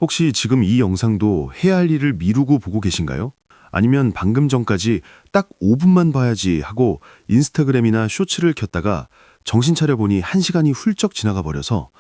혹시 지금 이 영상도 해야 할 일을 미루고 보고 계신가요? 아니면 방금 전까지 딱 5분만 봐야지 하고 인스타그램이나 쇼츠를 켰다가 정신 차려보니 1시간이 훌쩍 지나가 버려서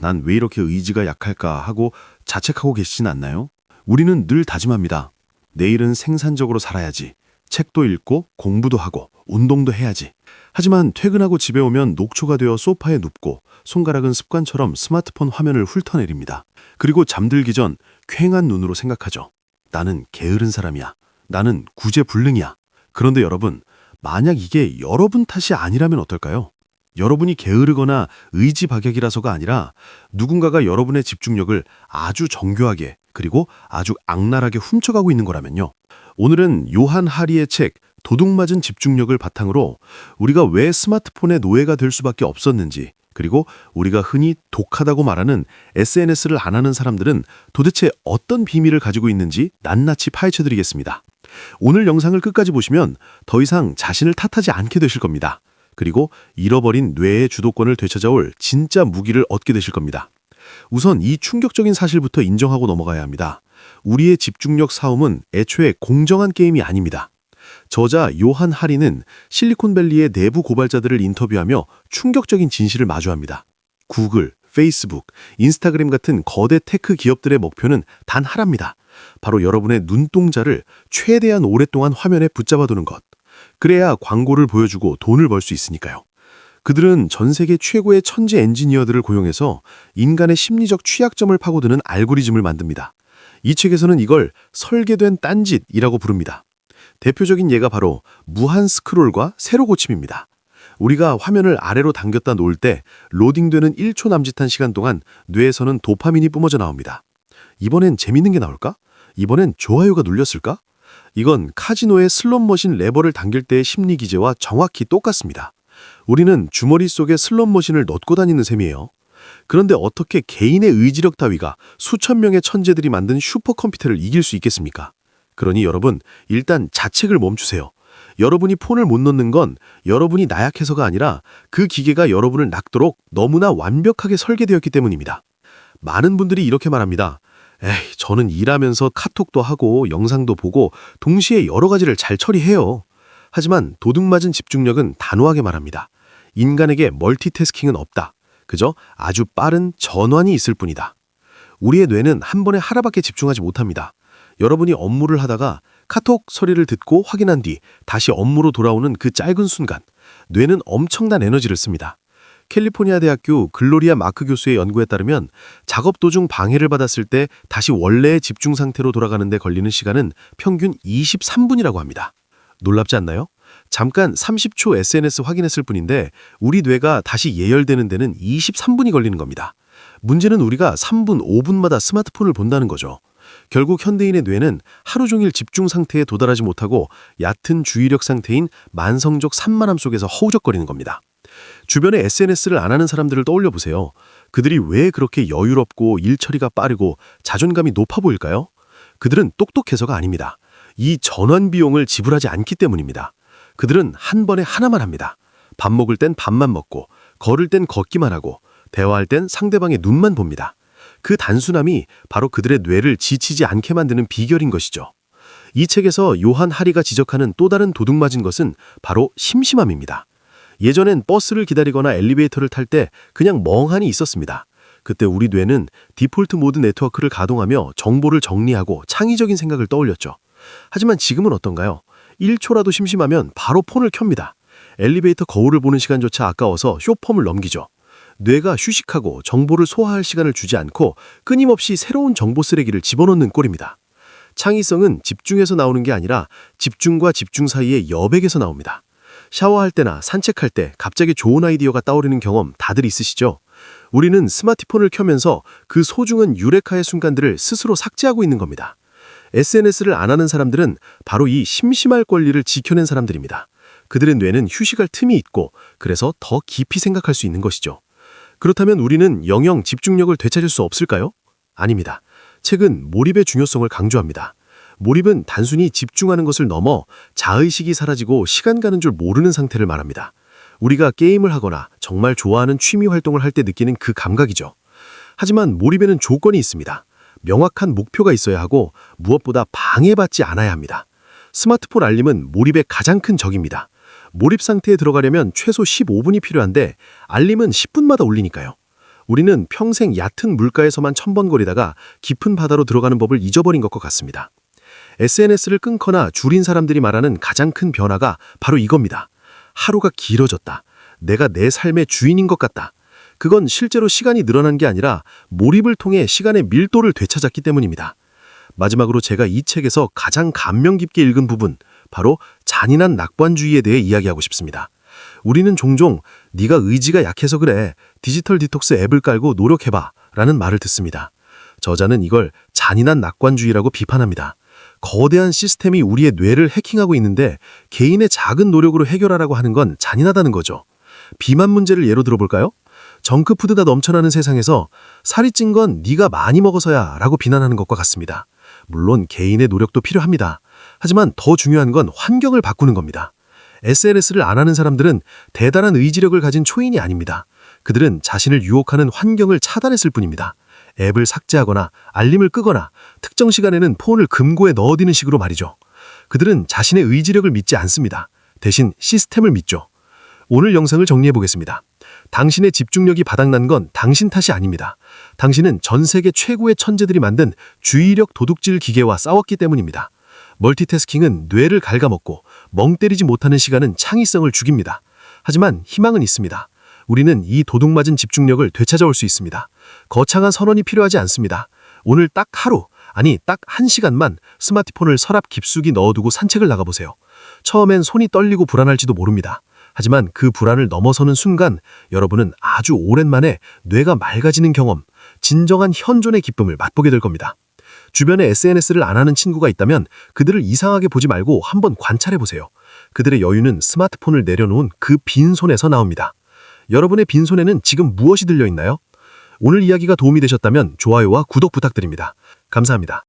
난 왜 이렇게 의지가 약할까 하고 자책하고 계시진 않나요? 우리는 늘 다짐합니다. 내일은 생산적으로 살아야지. 책도 읽고 공부도 하고 운동도 해야지. 하지만 퇴근하고 집에 오면 녹초가 되어 소파에 눕고 손가락은 습관처럼 스마트폰 화면을 훑어내립니다. 그리고 잠들기 전 퀭한 눈으로 생각하죠. 나는 게으른 사람이야. 나는 구제불능이야. 그런데 여러분, 만약 이게 여러분 탓이 아니라면 어떨까요? 여러분이 게으르거나 의지박약이라서가 아니라 누군가가 여러분의 집중력을 아주 정교하게 그리고 아주 악랄하게 훔쳐가고 있는 거라면요. 오늘은 요한 하리의 책 도둑맞은 집중력을 바탕으로 우리가 왜 스마트폰의 노예가 될 수밖에 없었는지, 그리고 우리가 흔히 독하다고 말하는 SNS를 안 하는 사람들은 도대체 어떤 비밀을 가지고 있는지 낱낱이 파헤쳐드리겠습니다. 오늘 영상을 끝까지 보시면 더 이상 자신을 탓하지 않게 되실 겁니다. 그리고 잃어버린 뇌의 주도권을 되찾아올 진짜 무기를 얻게 되실 겁니다. 우선 이 충격적인 사실부터 인정하고 넘어가야 합니다. 우리의 집중력 싸움은 애초에 공정한 게임이 아닙니다. 저자 요한 하리는 실리콘밸리의 내부 고발자들을 인터뷰하며 충격적인 진실을 마주합니다. 구글, 페이스북, 인스타그램 같은 거대 테크 기업들의 목표는 단 하나입니다. 바로 여러분의 눈동자를 최대한 오랫동안 화면에 붙잡아두는 것. 그래야 광고를 보여주고 돈을 벌 수 있으니까요. 그들은 전 세계 최고의 천재 엔지니어들을 고용해서 인간의 심리적 취약점을 파고드는 알고리즘을 만듭니다. 이 책에서는 이걸 설계된 딴짓이라고 부릅니다. 대표적인 예가 바로 무한 스크롤과 세로 고침입니다. 우리가 화면을 아래로 당겼다 놓을 때 로딩되는 1초 남짓한 시간 동안 뇌에서는 도파민이 뿜어져 나옵니다. 이번엔 재밌는 게 나올까? 이번엔 좋아요가 눌렸을까? 이건 카지노의 슬롯머신 레버를 당길 때의 심리 기제와 정확히 똑같습니다. 우리는 주머니 속에 슬롯머신을 넣고 다니는 셈이에요. 그런데 어떻게 개인의 의지력 따위가 수천 명의 천재들이 만든 슈퍼컴퓨터를 이길 수 있겠습니까? 그러니 여러분, 일단 자책을 멈추세요. 여러분이 폰을 못 넣는 건 여러분이 나약해서가 아니라 그 기계가 여러분을 낚도록 너무나 완벽하게 설계되었기 때문입니다. 많은 분들이 이렇게 말합니다. 저는 일하면서 카톡도 하고 영상도 보고 동시에 여러 가지를 잘 처리해요. 하지만 도둑맞은 집중력은 단호하게 말합니다. 인간에게 멀티태스킹은 없다. 그저 아주 빠른 전환이 있을 뿐이다. 우리의 뇌는 한 번에 하나밖에 집중하지 못합니다. 여러분이 업무를 하다가 카톡 소리를 듣고 확인한 뒤 다시 업무로 돌아오는 그 짧은 순간, 뇌는 엄청난 에너지를 씁니다. 캘리포니아 대학교 글로리아 마크 교수의 연구에 따르면 작업 도중 방해를 받았을 때 다시 원래의 집중 상태로 돌아가는 데 걸리는 시간은 평균 23분이라고 합니다. 놀랍지 않나요? 잠깐 30초 SNS 확인했을 뿐인데 우리 뇌가 다시 예열되는 데는 23분이 걸리는 겁니다. 문제는 우리가 3분, 5분마다 스마트폰을 본다는 거죠. 결국 현대인의 뇌는 하루 종일 집중 상태에 도달하지 못하고 얕은 주의력 상태인 만성적 산만함 속에서 허우적거리는 겁니다. 주변에 SNS를 안 하는 사람들을 떠올려 보세요. 그들이 왜 그렇게 여유롭고 일 처리가 빠르고 자존감이 높아 보일까요? 그들은 똑똑해서가 아닙니다. 이 전환 비용을 지불하지 않기 때문입니다. 그들은 한 번에 하나만 합니다. 밥 먹을 땐 밥만 먹고, 걸을 땐 걷기만 하고, 대화할 땐 상대방의 눈만 봅니다. 그 단순함이 바로 그들의 뇌를 지치지 않게 만드는 비결인 것이죠. 이 책에서 요한 하리가 지적하는 또 다른 도둑맞은 것은 바로 심심함입니다. 예전엔 버스를 기다리거나 엘리베이터를 탈 때 그냥 멍하니 있었습니다. 그때 우리 뇌는 디폴트 모드 네트워크를 가동하며 정보를 정리하고 창의적인 생각을 떠올렸죠. 하지만 지금은 어떤가요? 1초라도 심심하면 바로 폰을 켭니다. 엘리베이터 거울을 보는 시간조차 아까워서 쇼폼을 넘기죠. 뇌가 휴식하고 정보를 소화할 시간을 주지 않고 끊임없이 새로운 정보 쓰레기를 집어넣는 꼴입니다. 창의성은 집중에서 나오는 게 아니라 집중과 집중 사이의 여백에서 나옵니다. 샤워할 때나 산책할 때 갑자기 좋은 아이디어가 떠오르는 경험 다들 있으시죠? 우리는 스마트폰을 켜면서 그 소중한 유레카의 순간들을 스스로 삭제하고 있는 겁니다. SNS를 안 하는 사람들은 바로 이 심심할 권리를 지켜낸 사람들입니다. 그들의 뇌는 휴식할 틈이 있고 그래서 더 깊이 생각할 수 있는 것이죠. 그렇다면 우리는 영영 집중력을 되찾을 수 없을까요? 아닙니다. 책은 몰입의 중요성을 강조합니다. 몰입은 단순히 집중하는 것을 넘어 자의식이 사라지고 시간 가는 줄 모르는 상태를 말합니다. 우리가 게임을 하거나 정말 좋아하는 취미 활동을 할 때 느끼는 그 감각이죠. 하지만 몰입에는 조건이 있습니다. 명확한 목표가 있어야 하고 무엇보다 방해받지 않아야 합니다. 스마트폰 알림은 몰입의 가장 큰 적입니다. 몰입 상태에 들어가려면 최소 15분이 필요한데 알림은 10분마다 울리니까요. 우리는 평생 얕은 물가에서만 첨벙거리다가 깊은 바다로 들어가는 법을 잊어버린 것과 같습니다. SNS를 끊거나 줄인 사람들이 말하는 가장 큰 변화가 바로 이겁니다. 하루가 길어졌다. 내가 내 삶의 주인인 것 같다. 그건 실제로 시간이 늘어난 게 아니라 몰입을 통해 시간의 밀도를 되찾았기 때문입니다. 마지막으로 제가 이 책에서 가장 감명 깊게 읽은 부분, 바로 잔인한 낙관주의에 대해 이야기하고 싶습니다. 우리는 종종 네가 의지가 약해서 그래, 디지털 디톡스 앱을 깔고 노력해봐 라는 말을 듣습니다. 저자는 이걸 잔인한 낙관주의라고 비판합니다. 거대한 시스템이 우리의 뇌를 해킹하고 있는데 개인의 작은 노력으로 해결하라고 하는 건 잔인하다는 거죠. 비만 문제를 예로 들어볼까요? 정크푸드가 넘쳐나는 세상에서 살이 찐 건 네가 많이 먹어서야 라고 비난하는 것과 같습니다. 물론 개인의 노력도 필요합니다. 하지만 더 중요한 건 환경을 바꾸는 겁니다. SNS를 안 하는 사람들은 대단한 의지력을 가진 초인이 아닙니다. 그들은 자신을 유혹하는 환경을 차단했을 뿐입니다. 앱을 삭제하거나 알림을 끄거나 특정 시간에는 폰을 금고에 넣어두는 식으로 말이죠. 그들은 자신의 의지력을 믿지 않습니다. 대신 시스템을 믿죠. 오늘 영상을 정리해 보겠습니다. 당신의 집중력이 바닥난 건 당신 탓이 아닙니다. 당신은 전 세계 최고의 천재들이 만든 주의력 도둑질 기계와 싸웠기 때문입니다. 멀티태스킹은 뇌를 갉아먹고 멍 때리지 못하는 시간은 창의성을 죽입니다. 하지만 희망은 있습니다. 우리는 이 도둑맞은 집중력을 되찾아올 수 있습니다. 거창한 선언이 필요하지 않습니다. 오늘 딱 하루, 아니 딱 1시간만 스마트폰을 서랍 깊숙이 넣어두고 산책을 나가보세요. 처음엔 손이 떨리고 불안할지도 모릅니다. 하지만 그 불안을 넘어서는 순간 여러분은 아주 오랜만에 뇌가 맑아지는 경험, 진정한 현존의 기쁨을 맛보게 될 겁니다. 주변에 SNS를 안 하는 친구가 있다면 그들을 이상하게 보지 말고 한번 관찰해보세요. 그들의 여유는 스마트폰을 내려놓은 그 빈손에서 나옵니다. 여러분의 빈손에는 지금 무엇이 들려있나요? 오늘 이야기가 도움이 되셨다면 좋아요와 구독 부탁드립니다. 감사합니다.